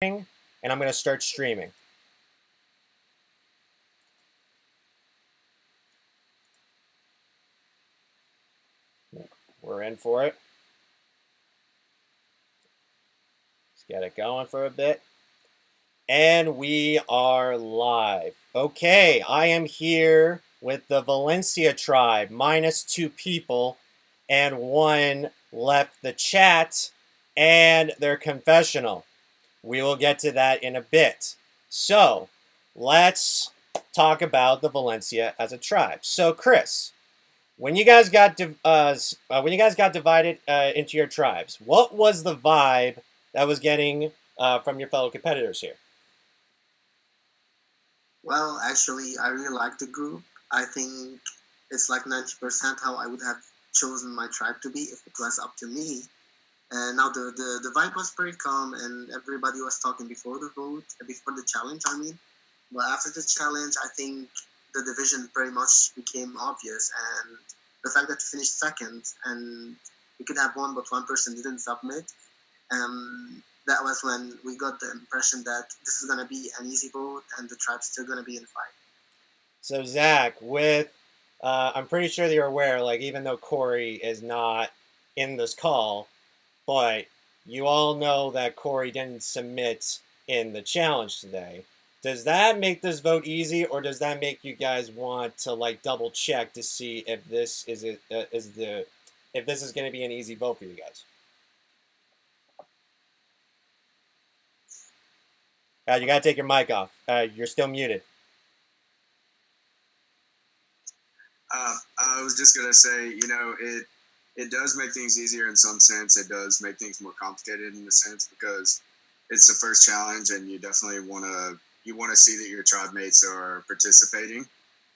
and I'm going to start streaming. We're in for it. Let's get it going for a bit. And we are live. Okay, I am here with the Valencia tribe, -2 people, and one left the chat and their confessional. We will get to that in a bit. So, let's talk about the Valencia as a tribe. So, Chris, when you guys got divided into your tribes, what was the vibe that was getting from your fellow competitors here? Well, actually, I really like the group. I think it's like 90% how I would have chosen my tribe to be if it was up to me. And now the vibe was pretty calm, and everybody was talking before the vote, before the challenge, I mean. But after the challenge, I think the division pretty much became obvious. And the fact that we finished second and we could have won, but one person didn't submit, that was when we got the impression that this is going to be an easy vote and the tribe's still going to be in fight. So, Zach, I'm pretty sure that you're aware, like, even though Corey is not in this call, but you all know that Corey didn't submit in the challenge today. Does that make this vote easy, or does that make you guys want to like double check to see if this is if this is going to be an easy vote for you guys? You gotta take your mic off. You're still muted. I was just gonna say, it does make things easier in some sense. It does make things more complicated in a sense because it's the first challenge, and you definitely want to see that your tribe mates are participating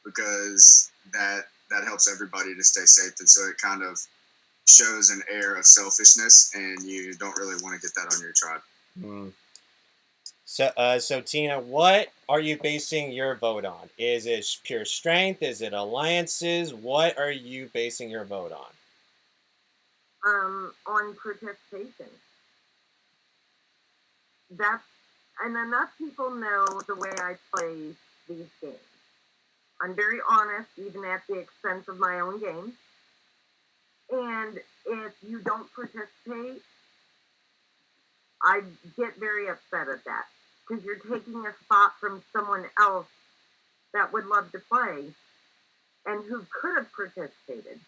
because that helps everybody to stay safe, and so it kind of shows an air of selfishness, and you don't really want to get that on your tribe. Mm. So Tina, what are you basing your vote on? Is it pure strength? Is it alliances? What are you basing your vote on? On participation. And enough people know the way I play these games. I'm very honest, even at the expense of my own game. And if you don't participate, I get very upset at that because you're taking a spot from someone else that would love to play and who could have participated.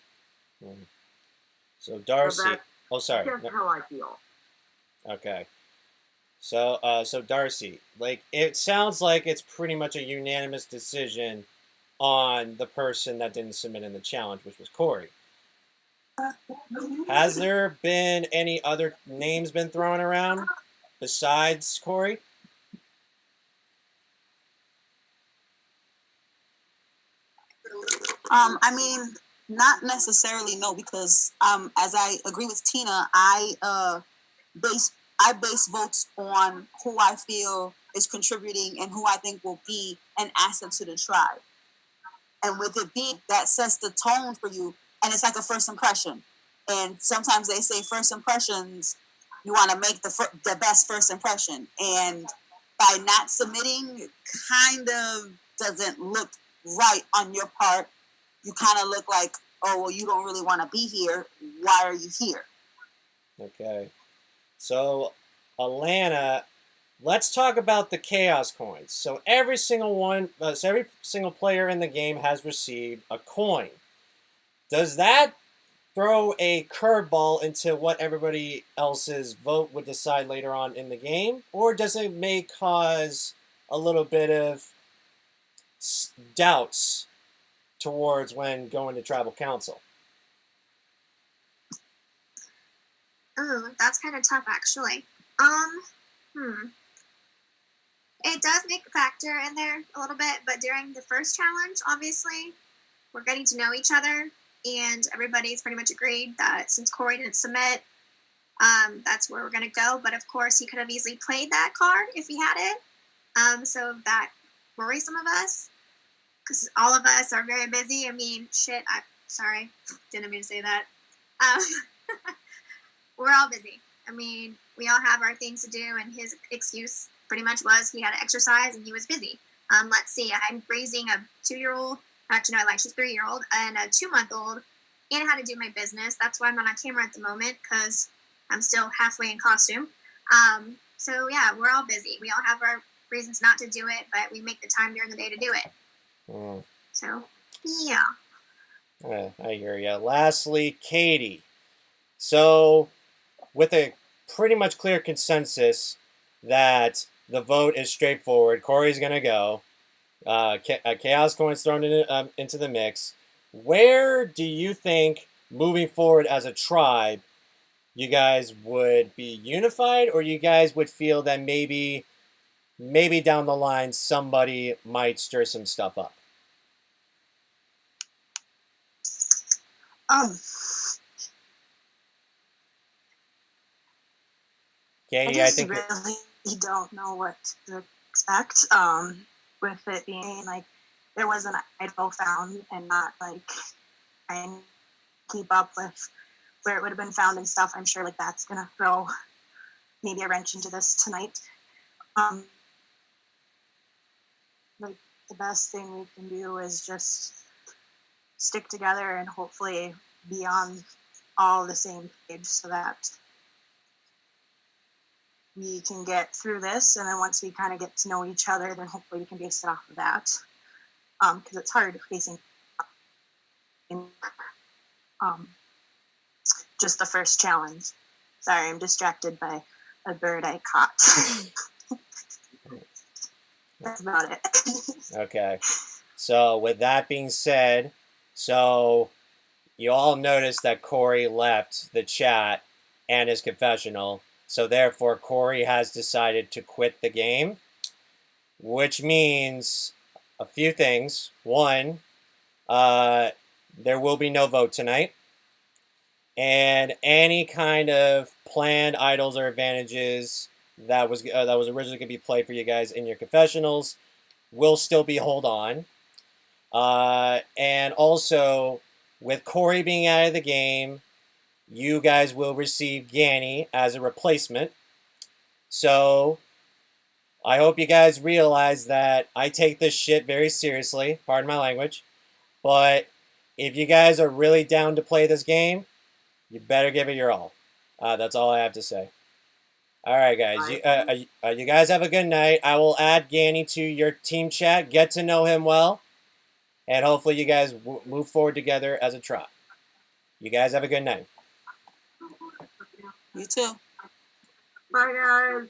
So Darcy, sorry. That's how I feel. Okay. So Darcy, like it sounds like it's pretty much a unanimous decision on the person that didn't submit in the challenge, which was Corey. Has there been any other names been thrown around besides Corey? I mean, not necessarily no, because as I agree with Tina, I base votes on who I feel is contributing and who I think will be an asset to the tribe. And with it being that sets the tone for you, and it's like a first impression. And sometimes they say first impressions, you want to make the best first impression. And by not submitting, kind of doesn't look right on your part. You kind of look like, oh, well, you don't really want to be here. Why are you here? Okay. So, Alana, let's talk about the Chaos Coins. So every single player in the game has received a coin. Does that throw a curveball into what everybody else's vote would decide later on in the game? Or does it may cause a little bit of doubts towards when going to tribal council? Oh, that's kind of tough, actually. It does make a factor in there a little bit, but during the first challenge, obviously, we're getting to know each other, and everybody's pretty much agreed that since Corey didn't submit, that's where we're going to go. But of course, he could have easily played that card if he had it. So that worries some of us, because all of us are very busy. I mean, sorry, didn't mean to say that. We're all busy. I mean, we all have our things to do, and his excuse pretty much was he had to exercise and he was busy. Let's see, I'm raising a 2-year-old, actually, no, like she's 3-year-old, and a 2-month-old, and I had to do my business. That's why I'm not on camera at the moment, because I'm still halfway in costume. So, yeah, we're all busy. We all have our reasons not to do it, but we make the time during the day to do it. So, yeah. I hear you. Lastly, Katie. So, with a pretty much clear consensus that the vote is straightforward, Corey's going to go. Chaos Coin's thrown into the mix. Where do you think, moving forward as a tribe, you guys would be unified, or you guys would feel that maybe down the line somebody might stir some stuff up? Katie, I just really don't know what to expect. With it being like there was an idol found and not like trying to keep up with where it would have been found and stuff. I'm sure like that's gonna throw maybe a wrench into this tonight. Like the best thing we can do is just stick together and hopefully be on all the same page so that we can get through this, and then once we kind of get to know each other, then hopefully we can base it off of that. Because it's hard facing just the first challenge. Sorry, I'm distracted by a bird I caught. That's about it. Okay. So with that being said, so you all noticed that Corey left the chat and his confessional. So therefore, Corey has decided to quit the game, which means a few things. One, there will be no vote tonight, and any kind of planned idols or advantages that was originally going to be played for you guys in your confessionals will still be hold on. And also, with Corey being out of the game, you guys will receive Ganny as a replacement. So, I hope you guys realize that I take this shit very seriously, pardon my language, but if you guys are really down to play this game, you better give it your all. That's all I have to say. All right, guys. You guys have a good night. I will add Ganny to your team chat. Get to know him well. And hopefully you guys move forward together as a tribe. You guys have a good night. You too. Bye, guys.